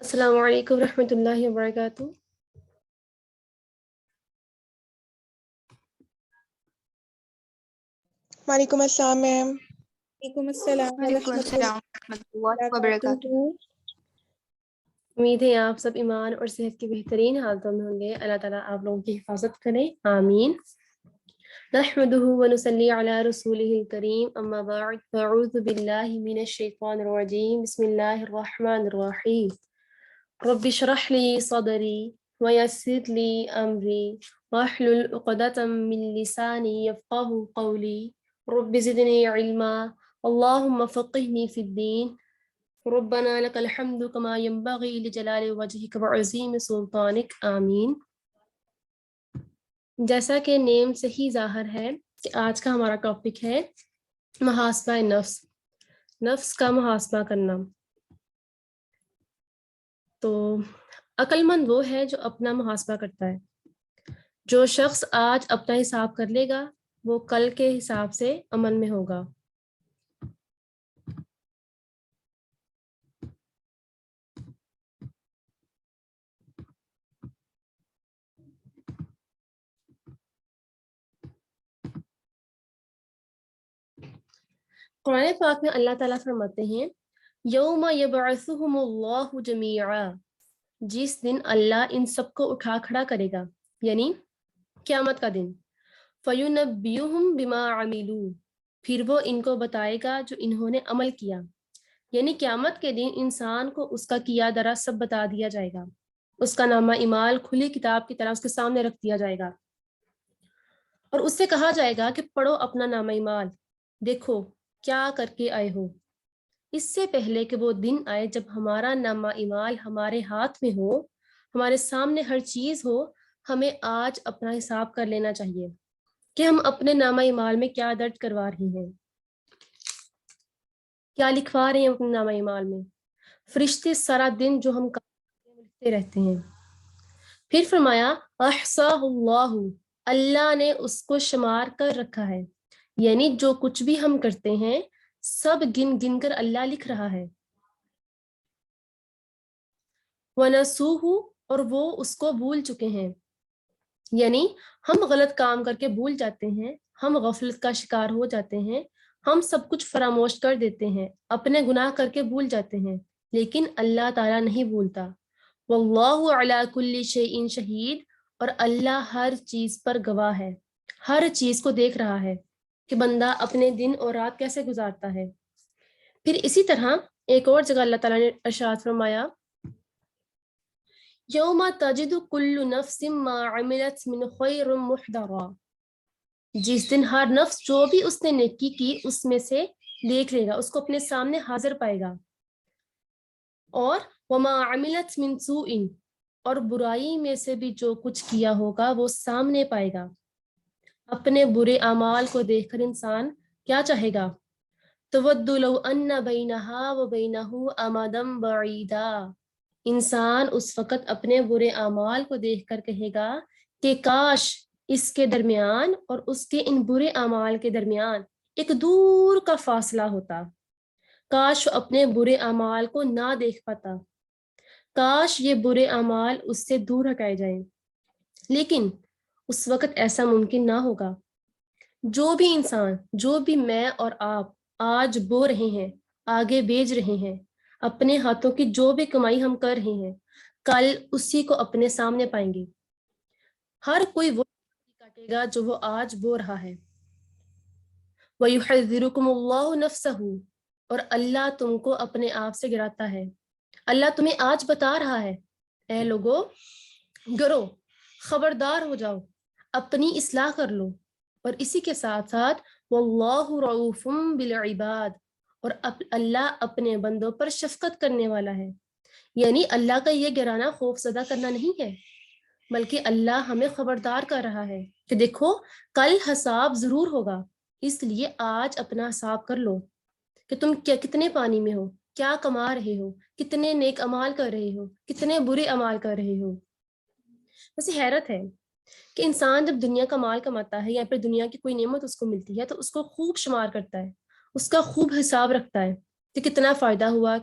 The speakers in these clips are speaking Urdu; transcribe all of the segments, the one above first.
السلام علیکم ورحمۃ اللہ وبرکاتہ۔ وعلیکم السلام میم۔ وعلیکم السلام وعلیکم ورحمۃ السلام ورحمۃ اللہ وبرکاتہ۔ امید ہے آپ سب ایمان اور صحت کی بہترین حالتوں میں ہوں گے۔ اللہ تعالیٰ آپ لوگوں کی حفاظت کرے، آمین۔ نحمدہ ونصلی علی رسولہ الکریم، اما بعد فاعوذ باللہ من الشیطان الرجیم، بسم اللہ الرحمن الرحیم۔ رب اشرح لی صدری ویسر لی امری واحلل عقدۃ من لسانی یفقہوا قولی رب زدنی علما اللہم فقہنی فی الدین ربنا لک الحمد کما ینبغی لجلال وجہک وعظیم سلطانک، آمین۔ جیسا کہ نیم سے ہی ظاہر ہے کہ آج کا ہمارا ٹاپک ہے محاسبہ نفس، نفس کا محاسبہ کرنا۔ تو عقل مند وہ ہے جو اپنا محاسبہ کرتا ہے۔ جو شخص آج اپنا حساب کر لے گا وہ کل کے حساب سے امن میں ہوگا۔ قرآن پاک میں اللہ تعالیٰ فرماتے ہیں یوم یبعثہم اللہ جمیعا، جس دن اللہ ان سب کو اٹھا کھڑا کرے گا، یعنی قیامت کا دن۔ فَيُنَبِّئُهُم بِمَا عَمِلُوا، پھر وہ ان کو بتائے گا جو انہوں نے عمل کیا، یعنی قیامت کے دن انسان کو اس کا کیا درا سب بتا دیا جائے گا، اس کا نامہ اعمال کھلی کتاب کی طرح اس کے سامنے رکھ دیا جائے گا، اور اس سے کہا جائے گا کہ پڑھو اپنا نامہ اعمال، دیکھو کیا کر کے آئے ہو۔ اس سے پہلے کہ وہ دن آئے جب ہمارا نامہ اعمال ہمارے ہاتھ میں ہو، ہمارے سامنے ہر چیز ہو، ہمیں آج اپنا حساب کر لینا چاہیے کہ ہم اپنے نامہ اعمال میں کیا درج کروا رہے ہیں، کیا لکھوا رہے ہیں اپنے نامہ اعمال میں۔ فرشتے سارا دن جو ہم لکھتے رہتے ہیں۔ پھر فرمایا احصاہ اللہ، اللہ نے اس کو شمار کر رکھا ہے، یعنی جو کچھ بھی ہم کرتے ہیں سب گن گن کر اللہ لکھ رہا ہے۔ وَنَسُوهُ، اور وہ اس کو بھول چکے ہیں، یعنی ہم غلط کام کر کے بھول جاتے ہیں، ہم غفلت کا شکار ہو جاتے ہیں، ہم سب کچھ فراموش کر دیتے ہیں، اپنے گناہ کر کے بھول جاتے ہیں، لیکن اللہ تعالیٰ نہیں بھولتا۔ واللہ علی کل شیء شہید، اور اللہ ہر چیز پر گواہ ہے، ہر چیز کو دیکھ رہا ہے کہ بندہ اپنے دن اور رات کیسے گزارتا ہے۔ پھر اسی طرح ایک اور جگہ اللہ تعالیٰ نے ارشاد فرمایا یوم تجد کل نفس ما عملت من خیر محضرا، جس دن ہر نفس جو بھی اس نے نیکی کی اس میں سے دیکھ لے گا، اس کو اپنے سامنے حاضر پائے گا، اور وما عملت من سوء، اور برائی میں سے بھی جو کچھ کیا ہوگا وہ سامنے پائے گا۔ اپنے برے اعمال کو دیکھ کر انسان کیا چاہے گا؟ تود لو ان بینہا و بینہ امدا بعیدا، انسان اس وقت اپنے برے اعمال کو دیکھ کر کہے گا کہ کاش اس کے درمیان اور اس کے ان برے اعمال کے درمیان ایک دور کا فاصلہ ہوتا، کاش وہ اپنے برے اعمال کو نہ دیکھ پاتا، کاش یہ برے اعمال اس سے دور ہٹائے جائیں، لیکن اس وقت ایسا ممکن نہ ہوگا۔ جو بھی انسان، جو بھی میں اور آپ آج بو رہے ہیں، آگے بھیج رہے ہیں، اپنے ہاتھوں کی جو بھی کمائی ہم کر رہے ہیں، کل اسی کو اپنے سامنے پائیں گے۔ ہر کوئی وہ کاٹے گا جو وہ آج بو رہا ہے۔ وَيُحَذِّرُكُمُ اللَّهُ نَفْسَهُ، اور اللہ تم کو اپنے آپ سے گراتا ہے، اللہ تمہیں آج بتا رہا ہے اے لوگو گرو، خبردار ہو جاؤ، اپنی اصلاح کر لو، اور اسی کے ساتھ ساتھ واللہ رؤوف بالعباد، اور اللہ اپنے بندوں پر شفقت کرنے والا ہے، یعنی اللہ کا یہ گرانا خوف زدہ کرنا نہیں ہے، بلکہ اللہ ہمیں خبردار کر رہا ہے کہ دیکھو کل حساب ضرور ہوگا، اس لیے آج اپنا حساب کر لو کہ تم کتنے پانی میں ہو، کیا کما رہے ہو، کتنے نیک اعمال کر رہے ہو، کتنے برے اعمال کر رہے ہو۔ ویسے حیرت ہے کہ انسان جب دنیا کا مال کماتا ہے یا پھر دنیا کی کوئی نعمت اس کو ملتی ہے تو اس کو خوب شمار کرتا ہے، اس کا خوب حساب رکھتا ہے کہ کتنا فائدہ ہوا،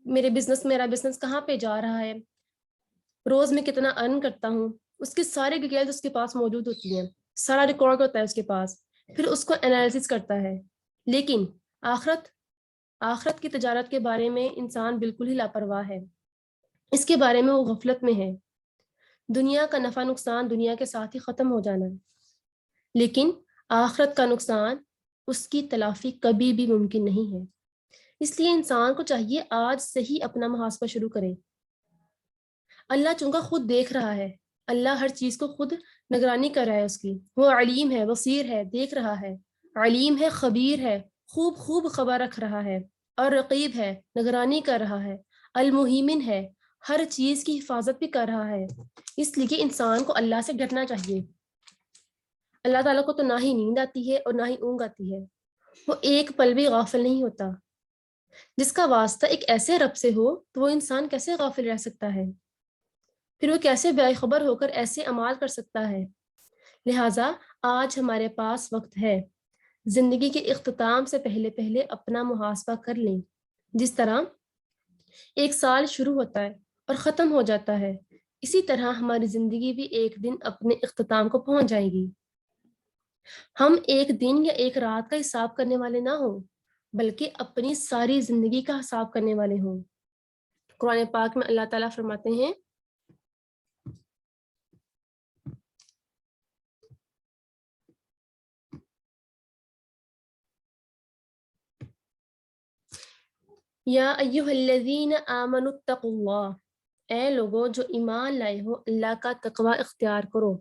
میرا بزنس کہاں پہ جا رہا ہے، روز میں کتنا ارن کرتا ہوں، اس کی ساری ڈیٹیلز اس کے پاس موجود ہوتی ہیں، سارا ریکارڈ ہوتا ہے اس کے پاس، پھر اس کو انالیسس کرتا ہے۔ لیکن آخرت کی تجارت کے بارے میں انسان بالکل ہی لاپرواہ ہے، اس کے بارے میں وہ غفلت میں ہے۔ دنیا کا نفع نقصان دنیا کے ساتھ ہی ختم ہو جانا ہے، لیکن آخرت کا نقصان، اس کی تلافی کبھی بھی ممکن نہیں ہے۔ اس لیے انسان کو چاہیے آج سے ہی اپنا محاسبہ شروع کرے۔ اللہ چونکہ خود دیکھ رہا ہے، اللہ ہر چیز کو خود نگرانی کر رہا ہے اس کی، وہ علیم ہے، بصیر ہے، دیکھ رہا ہے، علیم ہے، خبیر ہے، خوب خبر رکھ رہا ہے، اور رقیب ہے، نگرانی کر رہا ہے، المحیمن ہے، ہر چیز کی حفاظت بھی کر رہا ہے۔ اس لیے انسان کو اللہ سے ڈرنا چاہیے۔ اللہ تعالیٰ کو تو نہ ہی نیند آتی ہے اور نہ ہی اونگ آتی ہے، وہ ایک پل بھی غافل نہیں ہوتا۔ جس کا واسطہ ایک ایسے رب سے ہو تو وہ انسان کیسے غافل رہ سکتا ہے؟ پھر وہ کیسے بے خبر ہو کر ایسے اعمال کر سکتا ہے؟ لہٰذا آج ہمارے پاس وقت ہے، زندگی کے اختتام سے پہلے اپنا محاسبہ کر لیں۔ جس طرح ایک سال شروع ہوتا ہے اور ختم ہو جاتا ہے، اسی طرح ہماری زندگی بھی ایک دن اپنے اختتام کو پہنچ جائے گی۔ ہم ایک دن یا ایک رات کا حساب کرنے والے نہ ہوں، بلکہ اپنی ساری زندگی کا حساب کرنے والے ہوں۔ قرآن پاک میں اللہ تعالیٰ فرماتے ہیں، یا ایھا الذین آمنوا اتقوا اللہ، اے لوگو جو ایمان لائے ہو اللہ کا تقوی اختیار کرو۔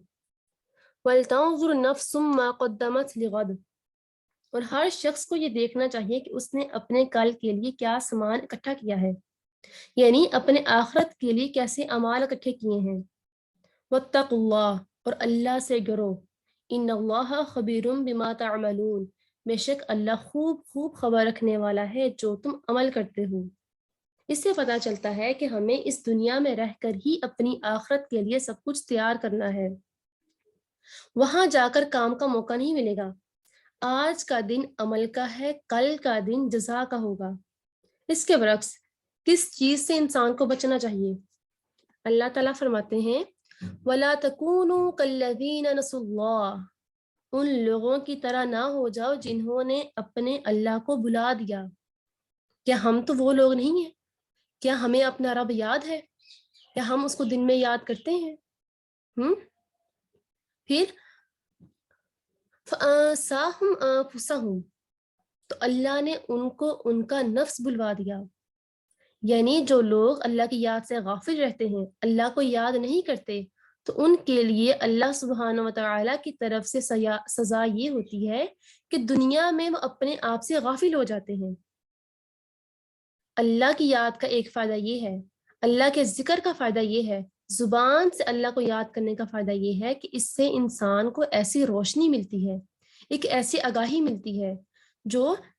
وَلْتَنظُرْ نَفْسٌ مَّا قَدَّمَتْ لِغَدٍ، اور ہر شخص کو یہ دیکھنا چاہیے کہ اس نے اپنے کل کے لیے کیا سامان اکٹھا کیا ہے، یعنی اپنے آخرت کے لیے کیسے اعمال اکٹھے کیے ہیں۔ وَاتَّقُوا اللَّهَ، اور اللہ سے ڈرو۔ إِنَّ اللَّهَ خَبِيرٌ بِمَا تَعْمَلُونَ، بے شک اللہ خوب خبر رکھنے والا ہے جو تم عمل کرتے ہو۔ اس سے پتہ چلتا ہے کہ ہمیں اس دنیا میں رہ کر ہی اپنی آخرت کے لیے سب کچھ تیار کرنا ہے، وہاں جا کر کام کا موقع نہیں ملے گا۔ آج کا دن عمل کا ہے، کل کا دن جزا کا ہوگا۔ اس کے برعکس کس چیز سے انسان کو بچنا چاہیے؟ اللہ تعالیٰ فرماتے ہیں، وَلَا تَكُونُوا كَالَّذِينَ نَسُوا اللَّهَ، ان لوگوں کی طرح نہ ہو جاؤ جنہوں نے اپنے اللہ کو بھلا دیا۔ کیا ہم تو وہ لوگ نہیں ہیں؟ کیا ہمیں اپنا رب یاد ہے؟ کیا ہم اس کو دن میں یاد کرتے ہیں؟ پھر فَأَنسَاهُمْ أَنفُسَهُمْ، تو اللہ نے ان کو ان کا نفس بھلوا دیا۔ یعنی جو لوگ اللہ کی یاد سے غافل رہتے ہیں، اللہ کو یاد نہیں کرتے، تو ان کے لیے اللہ سبحانہ وتعالی کی طرف سے سزا یہ ہوتی ہے کہ دنیا میں وہ اپنے آپ سے غافل ہو جاتے ہیں۔ اللہ کی یاد کا ایک فائدہ یہ ہے، اللہ کے ذکر کا فائدہ یہ ہے، زبان سے اللہ کو یاد کرنے کا فائدہ یہ ہے کہ اس سے انسان کو ایسی روشنی ملتی ہے، ایک ایسی آگاہی ملتی ہے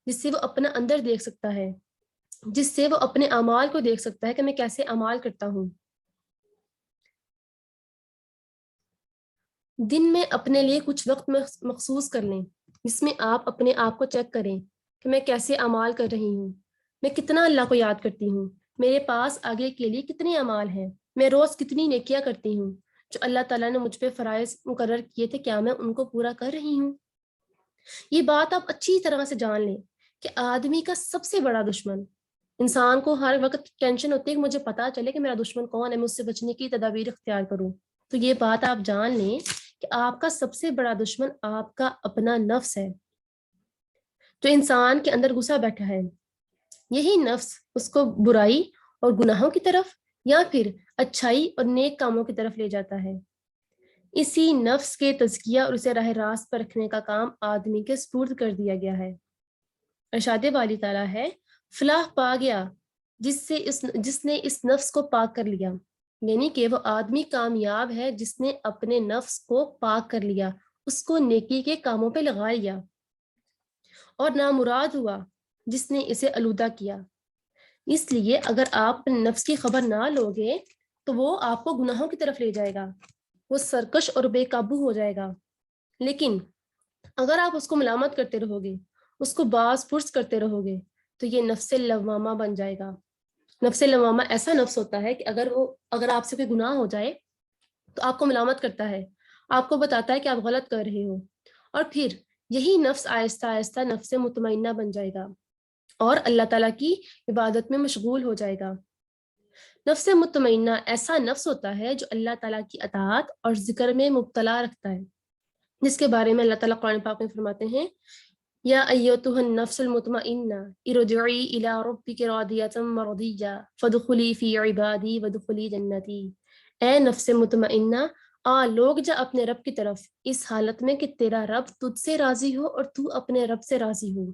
جس سے وہ اپنا اندر دیکھ سکتا ہے، جس سے وہ اپنے اعمال کو دیکھ سکتا ہے کہ میں کیسے اعمال کرتا ہوں۔ دن میں اپنے لیے کچھ وقت مخصوص کر لیں جس میں آپ اپنے آپ کو چیک کریں کہ میں کیسے اعمال کر رہی ہوں، میں کتنا اللہ کو یاد کرتی ہوں، میرے پاس آگے کے لیے کتنے اعمال ہیں، میں روز کتنی نیکیاں کرتی ہوں، جو اللہ تعالیٰ نے مجھ پہ فرائض مقرر کیے تھے کیا میں ان کو پورا کر رہی ہوں۔ یہ بات آپ اچھی طرح سے جان لیں کہ آدمی کا سب سے بڑا دشمن، انسان کو ہر وقت ٹینشن ہوتی ہے کہ مجھے پتا چلے کہ میرا دشمن کون ہے، میں اس سے بچنے کی تدابیر اختیار کروں۔ تو یہ بات آپ جان لیں کہ آپ کا سب سے بڑا دشمن آپ کا اپنا نفس ہے، جو انسان کے اندر گھسا بیٹھا ہے۔ یہی نفس اس کو برائی اور گناہوں کی طرف یا پھر اچھائی اور نیک کاموں کی طرف لے جاتا ہے۔ اسی نفس کے تزکیہ اور اسے راہ راست پر رکھنے کا کام آدمی کے سپرد کر دیا گیا ہے۔ ارشاد والی تعالیٰ ہے، فلاح پا گیا جس نے اس نفس کو پاک کر لیا، یعنی کہ وہ آدمی کامیاب ہے جس نے اپنے نفس کو پاک کر لیا، اس کو نیکی کے کاموں پہ لگا لیا، اور نامراد ہوا جس نے اسے آلودہ کیا۔ اس لیے اگر آپ نفس کی خبر نہ لوگے تو وہ آپ کو گناہوں کی طرف لے جائے گا، وہ سرکش اور بے قابو ہو جائے گا۔ لیکن اگر آپ اس کو ملامت کرتے رہو گے، اس کو باز پرس کرتے رہو گے، تو یہ نفس لوامہ بن جائے گا، نفس لوامہ ایسا نفس ہوتا ہے کہ اگر آپ سے کوئی گناہ ہو جائے تو آپ کو ملامت کرتا ہے، آپ کو بتاتا ہے کہ آپ غلط کر رہے ہو، اور پھر یہی نفس آہستہ آہستہ نفس مطمئنہ بن جائے گا اور اللہ تعالیٰ کی عبادت میں مشغول ہو جائے گا۔ نفس مطمئنہ ایسا نفس ہوتا ہے جو اللہ تعالیٰ کی اطاعت اور ذکر میں مبتلا رکھتا ہے، جس کے بارے میں اللہ تعالیٰ قرآن پاک میں فرماتے ہیں یا ایتها النفس المطمئنہ ارجعی الی ربک راضیۃ مرضیہ فادخلی فی عبادی وادخلی جنتی۔ اے نفس مطمئنہ، لوگ جا اپنے رب کی طرف اس حالت میں کہ تیرا رب تجھ سے راضی ہو اور تو اپنے رب سے راضی ہو،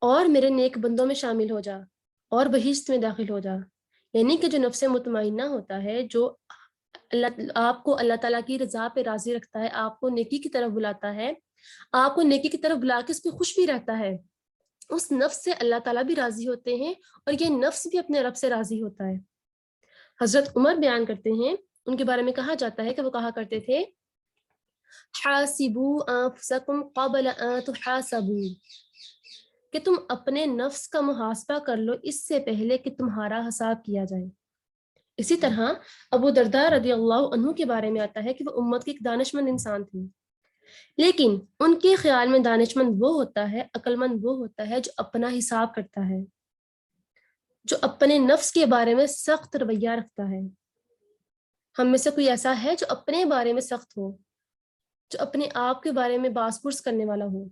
اور میرے نیک بندوں میں شامل ہو جا اور بہشت میں داخل ہو جا۔ یعنی کہ جو نفس مطمئنہ ہوتا ہے، جو آپ کو اللہ تعالیٰ کی رضا پہ راضی رکھتا ہے، آپ کو نیکی کی طرف بلاتا ہے، آپ کو نیکی کی طرف بلا کے اس پہ خوش بھی رہتا ہے، اس نفس سے اللہ تعالیٰ بھی راضی ہوتے ہیں اور یہ نفس بھی اپنے رب سے راضی ہوتا ہے۔ حضرت عمر بیان کرتے ہیں، ان کے بارے میں کہا جاتا ہے کہ وہ کہا کرتے تھے حاسبوا انفسکم قبل ان تحاسبوا، کہ تم اپنے نفس کا محاسبہ کر لو اس سے پہلے کہ تمہارا حساب کیا جائے۔ اسی طرح ابو درداء رضی اللہ عنہ کے بارے میں آتا ہے کہ وہ امت کے ایک دانش مند انسان تھے، لیکن ان کے خیال میں دانش مند وہ ہوتا ہے، عقل مند وہ ہوتا ہے جو اپنا حساب کرتا ہے، جو اپنے نفس کے بارے میں سخت رویہ رکھتا ہے۔ ہم میں سے کوئی ایسا ہے جو اپنے بارے میں سخت ہو، جو اپنے آپ کے بارے میں باس پرس کرنے والا ہو،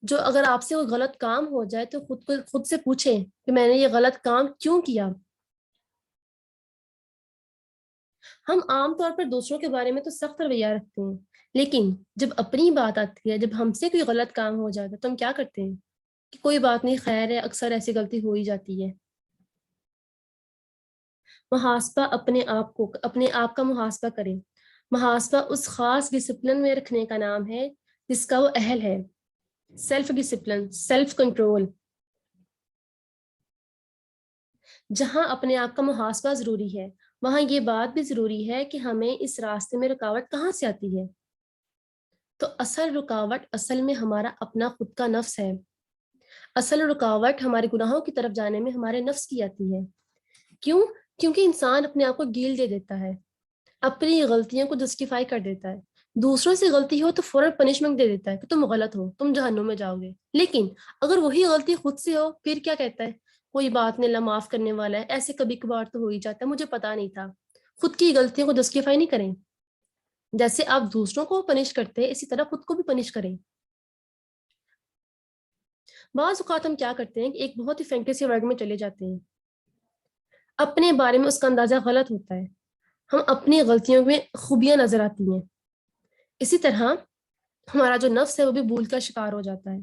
جو اگر آپ سے کوئی غلط کام ہو جائے تو خود سے پوچھیں کہ میں نے یہ غلط کام کیوں کیا؟ ہم عام طور پر دوسروں کے بارے میں تو سخت رویہ رکھتے ہیں، لیکن جب اپنی بات آتی ہے، جب ہم سے کوئی غلط کام ہو جاتا ہے تو ہم کیا کرتے ہیں کہ کوئی بات نہیں، خیر ہے، اکثر ایسی غلطی ہو ہی جاتی ہے۔ محاسبہ اپنے آپ کا محاسبہ کریں۔ محاسبہ اس خاص ڈسپلن میں رکھنے کا نام ہے جس کا وہ اہل ہے، سیلف ڈسپلن، سیلف کنٹرول۔ جہاں اپنے آپ کا محاسبہ ضروری ہے، وہاں یہ بات بھی ضروری ہے کہ ہمیں اس راستے میں رکاوٹ کہاں سے آتی ہے۔ تو اصل رکاوٹ اصل میں ہمارا اپنا خود کا نفس ہے۔ اصل رکاوٹ ہمارے گناہوں کی طرف جانے میں ہمارے نفس کی آتی ہے۔ کیوں؟ کیونکہ انسان اپنے آپ کو گیل دے دیتا ہے، اپنی غلطیوں کو جسٹیفائی کر دیتا ہے، دوسروں سے غلطی ہو تو فوراً پنشمنٹ دے دیتا ہے کہ تم غلط ہو، تم جہنم میں جاؤ گے۔ لیکن اگر وہی غلطی خود سے ہو پھر کیا کہتا ہے؟ کوئی بات نہیں، اللہ معاف کرنے والا ہے، ایسے کبھی کبھار تو ہو ہی جاتا ہے، مجھے پتا نہیں تھا۔ خود کی غلطیوں کو جسٹیفائی نہیں کریں۔ جیسے آپ دوسروں کو پنش کرتے ہیں، اسی طرح خود کو بھی پنش کریں۔ بعض اوقات ہم کیا کرتے ہیں کہ ایک بہت ہی فینٹیسی ورلڈ میں چلے جاتے ہیں، اپنے بارے میں اس کا اندازہ غلط ہوتا ہے، ہم اپنی غلطیوں میں خوبیاں نظر آتی ہیں، اسی طرح ہمارا جو نفس ہے وہ بھی بھول کا شکار ہو جاتا ہے۔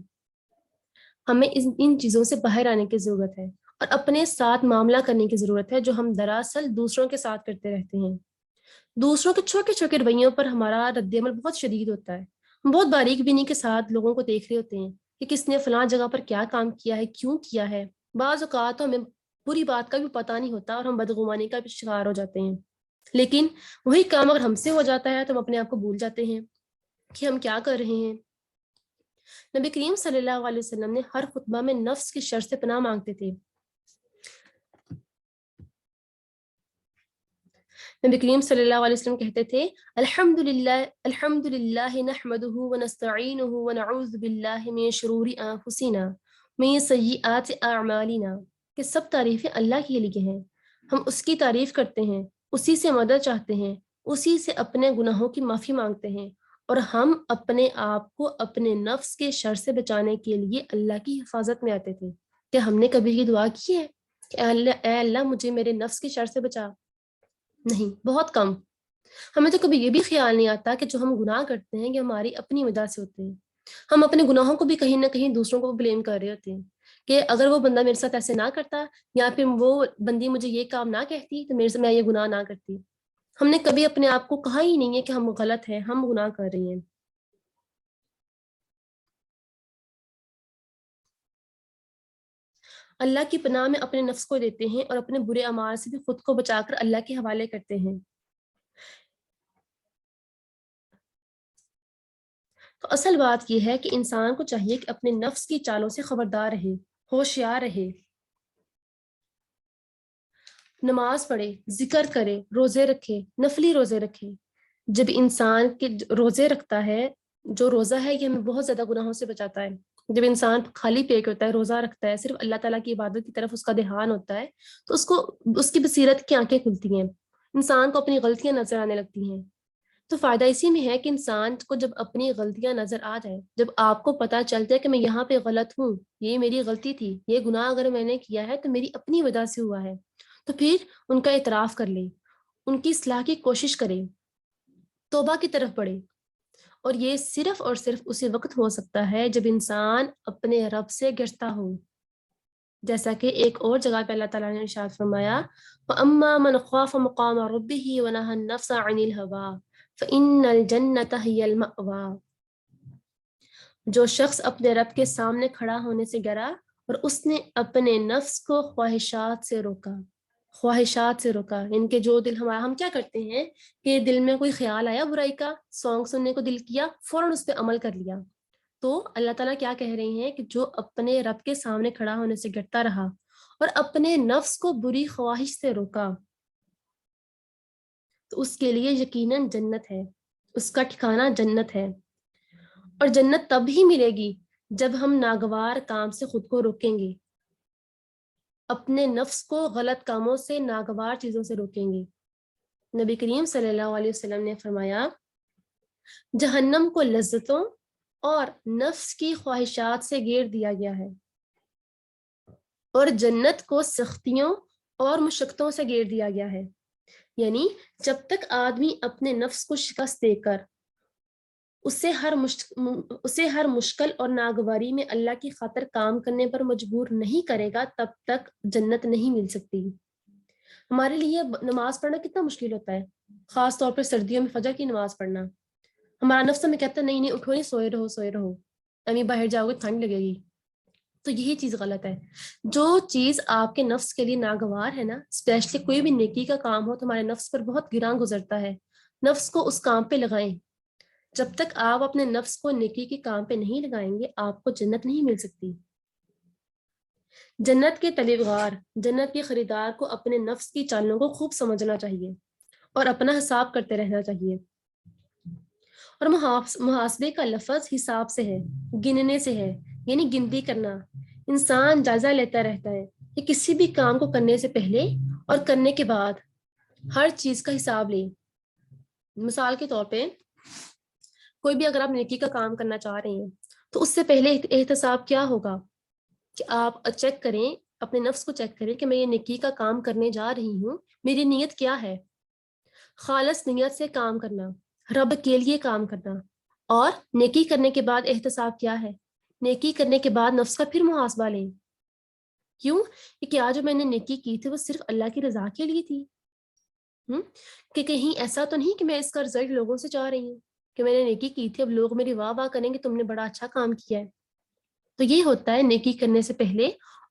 ہمیں ان چیزوں سے باہر آنے کی ضرورت ہے اور اپنے ساتھ معاملہ کرنے کی ضرورت ہے جو ہم دراصل دوسروں کے ساتھ کرتے رہتے ہیں۔ دوسروں کے چھوٹے چھوٹے رویوں پر ہمارا رد عمل بہت شدید ہوتا ہے، ہم بہت باریک بینی کے ساتھ لوگوں کو دیکھ رہے ہوتے ہیں کہ کس نے فلاں جگہ پر کیا کام کیا ہے، کیوں کیا ہے۔ بعض اوقات تو ہمیں پوری بات کا بھی پتہ نہیں ہوتا اور ہم بدگمانی کا بھی شکار ہو جاتے ہیں، لیکن وہی کام اگر ہم سے ہو جاتا ہے تو ہم اپنے آپ کو بھول جاتے ہیں کہ ہم کیا کر رہے ہیں۔ نبی کریم صلی اللہ علیہ وسلم نے ہر خطبہ میں نفس کی شر سے پناہ مانگتے تھے۔ نبی کریم صلی اللہ علیہ وسلم کہتے تھے الحمدللہ نحمده ونستعینہ ونعوذ باللہ من شرور انفسنا من سیئات اعمالنا، کہ سب تعریفیں اللہ کے لیے ہیں، ہم اس کی تعریف کرتے ہیں، اسی سے مدد چاہتے ہیں، اسی سے اپنے گناہوں کی معافی مانگتے ہیں، اور ہم اپنے آپ کو اپنے نفس کے شر سے بچانے کے لیے اللہ کی حفاظت میں آتے تھے۔ کہ ہم نے کبھی یہ دعا کی ہے کہ اے اللہ مجھے میرے نفس کے شر سے بچا؟ نہیں، بہت کم۔ ہمیں تو کبھی یہ بھی خیال نہیں آتا کہ جو ہم گناہ کرتے ہیں یہ ہماری اپنی وجہ سے ہوتے ہیں۔ ہم اپنے گناہوں کو بھی کہیں نہ کہیں دوسروں کو بلیم کر رہے ہوتے ہیں کہ اگر وہ بندہ میرے ساتھ ایسے نہ کرتا یا پھر وہ بندی مجھے یہ کام نہ کہتی تو میرے سے میں یہ گناہ نہ کرتی۔ ہم نے کبھی اپنے آپ کو کہا ہی نہیں ہے کہ ہم غلط ہیں، ہم گناہ کر رہے ہیں۔ اللہ کی پناہ میں اپنے نفس کو دیتے ہیں اور اپنے برے اعمال سے بھی خود کو بچا کر اللہ کے حوالے کرتے ہیں۔ تو اصل بات یہ ہے کہ انسان کو چاہیے کہ اپنے نفس کی چالوں سے خبردار رہے، ہوشیار رہے۔ نماز پڑھے، ذکر کرے، روزے رکھے، نفلی روزے رکھے. جب انسان کے روزے رکھتا ہے، جو روزہ ہے یہ ہمیں بہت زیادہ گناہوں سے بچاتا ہے. جب انسان خالی پیٹ ہوتا ہے، روزہ رکھتا ہے، صرف اللہ تعالیٰ کی عبادت کی طرف اس کا دھیان ہوتا ہے، تو اس کی بصیرت کی آنکھیں کھلتی ہیں، انسان کو اپنی غلطیاں نظر آنے لگتی ہیں. تو فائدہ اسی میں ہے کہ انسان کو جب اپنی غلطیاں نظر آ جائے، جب آپ کو پتہ چل جائے کہ میں یہاں پہ غلط ہوں، یہ میری غلطی تھی، یہ گناہ اگر میں نے کیا ہے تو میری اپنی وجہ سے ہوا ہے، تو پھر ان کا اعتراف کر لیں، ان کی اصلاح کی کوشش کریں، توبہ کی طرف بڑھیں. اور یہ صرف اور صرف اسی وقت ہو سکتا ہے جب انسان اپنے رب سے گرتا ہو. جیسا کہ ایک اور جگہ پہ اللہ تعالیٰ نے ارشاد فرمایا وَأَمَّا مَنْ خَافَ مَقَامَ رَبِّهِ وَنَهَى النَّفْسَ عَنِ الْهَوَىٰ فَإِنَّ الْجَنَّةَ هِيَ الْمَأْوَىٰ. جو شخص اپنے رب کے سامنے کھڑا ہونے سے ڈرا اور اس نے اپنے نفس کو خواہشات سے روکا، ان کے جو دل ہم کیا کرتے ہیں کہ دل میں کوئی خیال آیا برائی کا، سانگ سننے کو دل کیا، فوراً اس پہ عمل کر لیا. تو اللہ تعالیٰ کیا کہہ رہے ہیں کہ جو اپنے رب کے سامنے کھڑا ہونے سے ڈرتا رہا اور اپنے نفس کو بری خواہش سے روکا، تو اس کے لیے یقیناً جنت ہے، اس کا ٹھکانہ جنت ہے. اور جنت تب ہی ملے گی جب ہم ناگوار کام سے خود کو روکیں گے، اپنے نفس کو غلط کاموں سے، ناگوار چیزوں سے روکیں گے. نبی کریم صلی اللہ علیہ وسلم نے فرمایا جہنم کو لذتوں اور نفس کی خواہشات سے گھیر دیا گیا ہے، اور جنت کو سختیوں اور مشقتوں سے گھیر دیا گیا ہے. یعنی جب تک آدمی اپنے نفس کو شکست دے کر اسے ہر مشکل اور ناگواری میں اللہ کی خاطر کام کرنے پر مجبور نہیں کرے گا، تب تک جنت نہیں مل سکتی. ہمارے لیے نماز پڑھنا کتنا مشکل ہوتا ہے، خاص طور پر سردیوں میں فجر کی نماز پڑھنا. ہمارا نفس ہمیں کہتا ہے نہیں اٹھو، نہیں سوئے رہو، امی باہر جاؤ گے ٹھنڈ لگے گی. تو یہی چیز غلط ہے. جو چیز آپ کے نفس کے لیے ناگوار ہے نا، اسپیشلی کوئی بھی نیکی کا کام ہو تو ہمارے نفس پر بہت گراں گزرتا ہے، نفس کو اس کام پہ لگائیں. جب تک آپ اپنے نفس کو نیکی کے کام پہ نہیں لگائیں گے، آپ کو جنت نہیں مل سکتی. جنت کے طلبگار، جنت کے خریدار کو اپنے نفس کی چالوں کو خوب سمجھنا چاہیے اور اپنا حساب کرتے رہنا چاہیے. اور محاسبے کا لفظ حساب سے ہے، گننے سے ہے، یعنی گنتی کرنا. انسان جائزہ لیتا رہتا ہے کہ کسی بھی کام کو کرنے سے پہلے اور کرنے کے بعد ہر چیز کا حساب لیں. مثال کے طور پہ کوئی بھی اگر آپ نیکی کا کام کرنا چاہ رہے ہیں تو اس سے پہلے احتساب کیا ہوگا کہ آپ چیک کریں، اپنے نفس کو چیک کریں کہ میں یہ نیکی کا کام کرنے جا رہی ہوں، میری نیت کیا ہے. خالص نیت سے کام کرنا، رب کے لیے کام کرنا. اور نیکی کرنے کے بعد احتساب کیا ہے، نیکی کرنے کے بعد نفس کا پھر محاسبہ لیں. کیوں کہ آج جو میں نے نیکی کی تھی وہ صرف اللہ کی رضا کے لیے تھی، کہ کہیں ایسا تو نہیں کہ میں اس کا رزلٹ لوگوں سے چاہ رہی ہوں کہ میں نے نیکی کی تھی اب لوگ میری واہ واہ کریں گے تم نے بڑا اچھا کام کیا ہے. تو یہ ہوتا ہے نیکی کرنے سے پہلے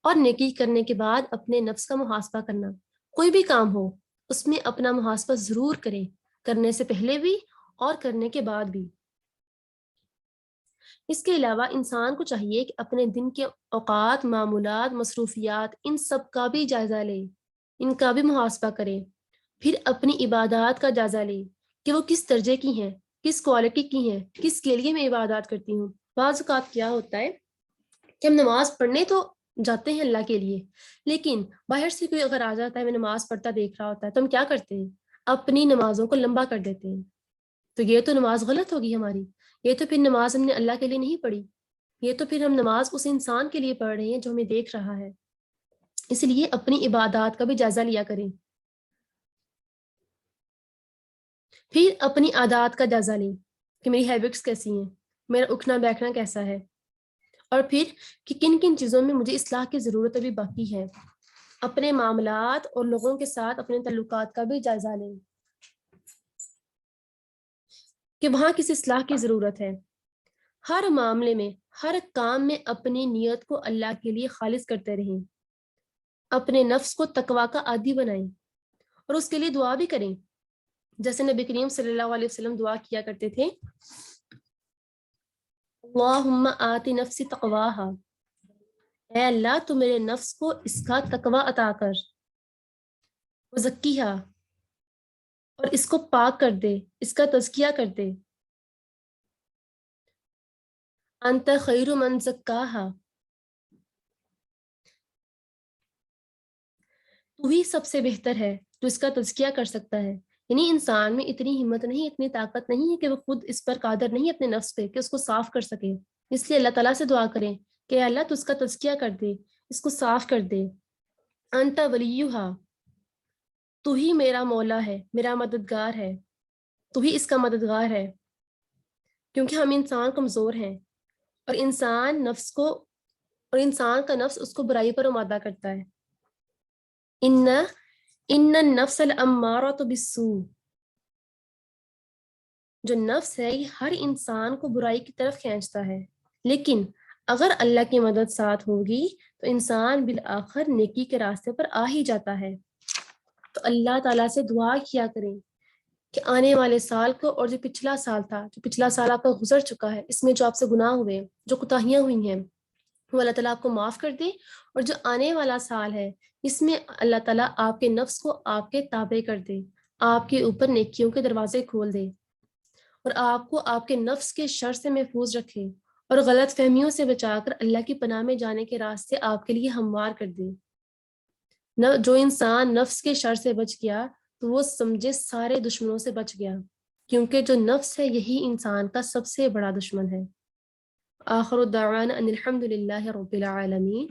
اور نیکی کرنے کے بعد اپنے نفس کا محاسبہ کرنا. کوئی بھی کام ہو اس میں اپنا محاسبہ ضرور کریں، کرنے سے پہلے بھی اور کرنے کے بعد بھی. اس کے علاوہ انسان کو چاہیے کہ اپنے دن کے اوقات، معمولات، مصروفیات، ان سب کا بھی جائزہ لے، ان کا بھی محاسبہ کرے. پھر اپنی عبادات کا جائزہ لے کہ وہ کس درجے کی ہیں، کس کوالٹی کی ہیں، کس کے لیے میں عبادات کرتی ہوں. بعض اوقات کیا ہوتا ہے کہ ہم نماز پڑھنے تو جاتے ہیں اللہ کے لیے، لیکن باہر سے کوئی اگر آ جاتا ہے، میں نماز پڑھتا دیکھ رہا ہوتا ہے، تو ہم کیا کرتے ہیں، اپنی نمازوں کو لمبا کر دیتے ہیں. تو یہ تو نماز غلط ہوگی ہماری، یہ تو پھر نماز ہم نے اللہ کے لیے نہیں پڑھی، یہ تو پھر ہم نماز اس انسان کے لیے پڑھ رہے ہیں جو ہمیں دیکھ رہا ہے. اس لیے اپنی عبادات کا بھی جائزہ لیا کریں. پھر اپنی عادات کا جائزہ لیں کہ میری ہیبٹس کیسی ہیں، میرا اٹھنا بیٹھنا کیسا ہے، اور پھر کہ کن کن چیزوں میں مجھے اصلاح کی ضرورت ابھی باقی ہے. اپنے معاملات اور لوگوں کے ساتھ اپنے تعلقات کا بھی جائزہ لیں کہ وہاں کس اصلاح کی ضرورت ہے. ہر معاملے میں، ہر کام میں اپنی نیت کو اللہ کے لیے خالص کرتے رہیں. اپنے نفس کو تقویٰ کا عادی بنائیں اور اس کے لیے دعا بھی کریں، جیسے نبی کریم صلی اللہ علیہ وسلم دعا کیا کرتے تھے اللہم آتی نفسی تقواہا، اے اللہ تو میرے نفس کو اس کا تقوی عطا کر. وزکیہا، اور اس کو پاک کر دے، اس کا تزکیہ کر دے. انت خیر من زکاہا، تو ہی سب سے بہتر ہے جو اس کا تزکیہ کر سکتا ہے. یعنی انسان میں اتنی ہمت نہیں، اتنی طاقت نہیں ہے کہ وہ خود اس پر قادر نہیں اپنے نفس پہ کہ اس کو صاف کر سکے. اس لیے اللہ تعالیٰ سے دعا کریں کہ اے اللہ تو اس کا تزکیہ کر دے، اس کو صاف کر دے. انت ولیہا، تو ہی میرا مولا ہے، میرا مددگار ہے، تو ہی اس کا مددگار ہے. کیونکہ ہم انسان کمزور ہیں، اور انسان کا نفس اس کو برائی پر آمادہ کرتا ہے. ان النفس الامارۃ بالسوء، جو نفس ہے یہ ہر انسان کو برائی کی طرف کھینچتا ہے، لیکن اگر اللہ کی مدد ساتھ ہوگی تو انسان بالآخر نیکی کے راستے پر آ ہی جاتا ہے. تو اللہ تعالیٰ سے دعا کیا کریں کہ آنے والے سال کو اور جو پچھلا سال تھا، جو پچھلا سال آپ کا گزر چکا ہے، اس میں جو آپ سے گناہ ہوئے، جو کوتاہیاں ہوئی ہیں، وہ اللہ تعالیٰ آپ کو معاف کر دے. اور جو آنے والا سال ہے اس میں اللہ تعالیٰ آپ کے نفس کو آپ کے تابع کر دے، آپ کے اوپر نیکیوں کے دروازے کھول دے، اور آپ کو آپ کے نفس کے شر سے محفوظ رکھے، اور غلط فہمیوں سے بچا کر اللہ کی پناہ میں جانے کے راستے آپ کے لیے ہموار کر دے. جو انسان نفس کے شر سے بچ گیا تو وہ سمجھے سارے دشمنوں سے بچ گیا، کیونکہ جو نفس ہے یہی انسان کا سب سے بڑا دشمن ہے. آخر الدعوانا ان الحمد للہ رب العالمین.